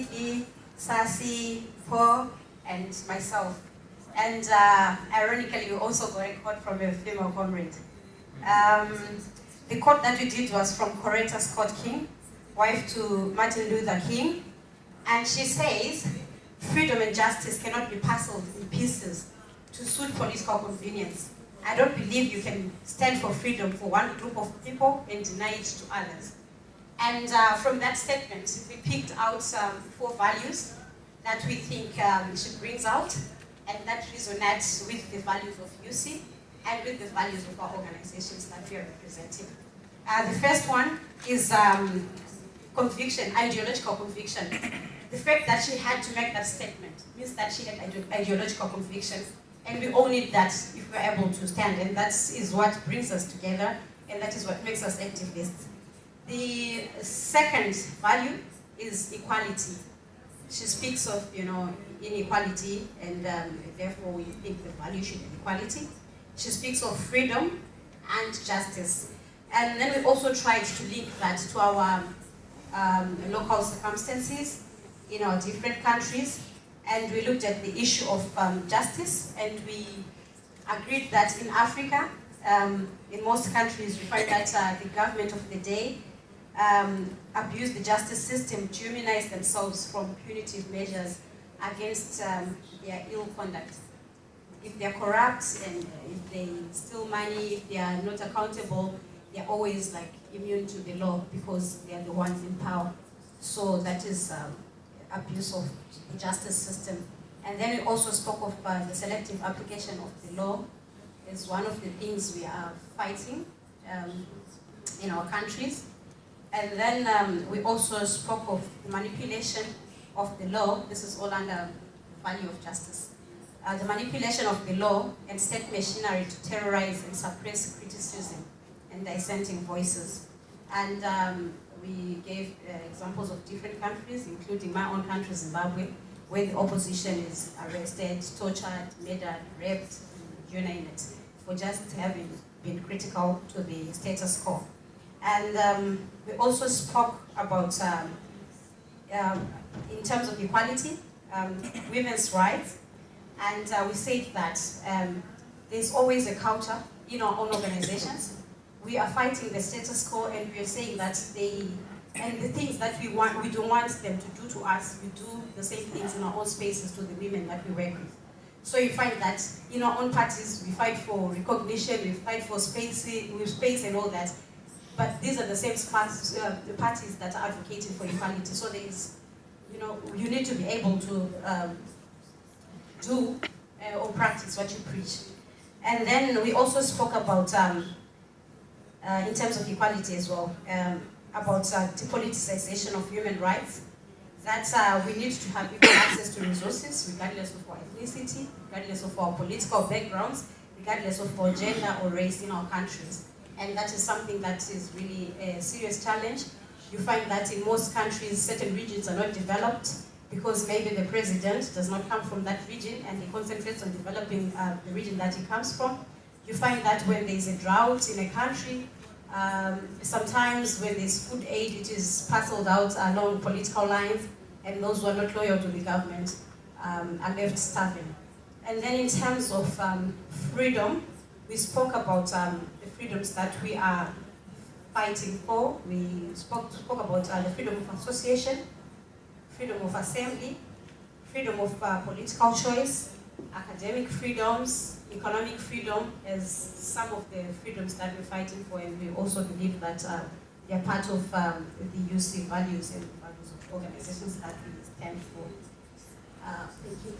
Sidi, Sasi, Po, and myself. And ironically, we also got a quote from a female comrade. The quote that we did was from Coretta Scott King, wife to Martin Luther King. And she says, freedom and justice cannot be parceled in pieces to suit political convenience. I don't believe you can stand for freedom for one group of people and deny it to others. And from that statement, we picked out 4 values that we think she brings out, and that resonates with the values of UC and with the values of our organizations that we are representing. The first one is conviction, ideological conviction. The fact that she had to make that statement means that she had ideological conviction, and we all need that if we're able to stand, and that is what brings us together, and that is what makes us activists. The second value is equality. She speaks of, inequality, and therefore we think the value should be equality. She speaks of freedom and justice. And then we also tried to link that to our local circumstances in our different countries. And we looked at the issue of justice, and we agreed that in Africa, in most countries, we find that the government of the day abuse the justice system to immunize themselves from punitive measures against their ill conduct. If they're corrupt and if they steal money, if they are not accountable, they're always immune to the law because they are the ones in power. So that is abuse of the justice system. And then we also spoke of the selective application of the law as one of the things we are fighting in our countries. And then we also spoke of the manipulation of the law. This is all under the value of justice. The manipulation of the law and state machinery to terrorize and suppress criticism and dissenting voices. And we gave examples of different countries, including my own country, Zimbabwe, where the opposition is arrested, tortured, murdered, raped, you name it, for just having been critical to the status quo. And we also spoke about, in terms of equality, women's rights, and we said that there's always a culture in our own organizations. We are fighting the status quo, and we are saying that the things that we want, we don't want them to do to us, we do the same things in our own spaces to the women that we work with. So you find that in our own parties, we fight for recognition, we fight for space and all that. But these are the same the parties that are advocating for equality. So there is, you need to be able to do or practice what you preach. And then we also spoke about, in terms of equality as well, about depoliticization of human rights, that we need to have equal access to resources, regardless of our ethnicity, regardless of our political backgrounds, regardless of our gender or race in our countries. And that is something that is really a serious challenge. You find that in most countries, certain regions are not developed because maybe the president does not come from that region and he concentrates on developing the region that he comes from. You find that when there's a drought in a country, sometimes when there's food aid, it is parceled out along political lines, and those who are not loyal to the government are left starving. And then in terms of freedom, we spoke about the freedoms that we are fighting for. We spoke about the freedom of association, freedom of assembly, freedom of political choice, academic freedoms, economic freedom as some of the freedoms that we're fighting for, and we also believe that they are part of the UC values and values of organizations that we stand for. Thank you.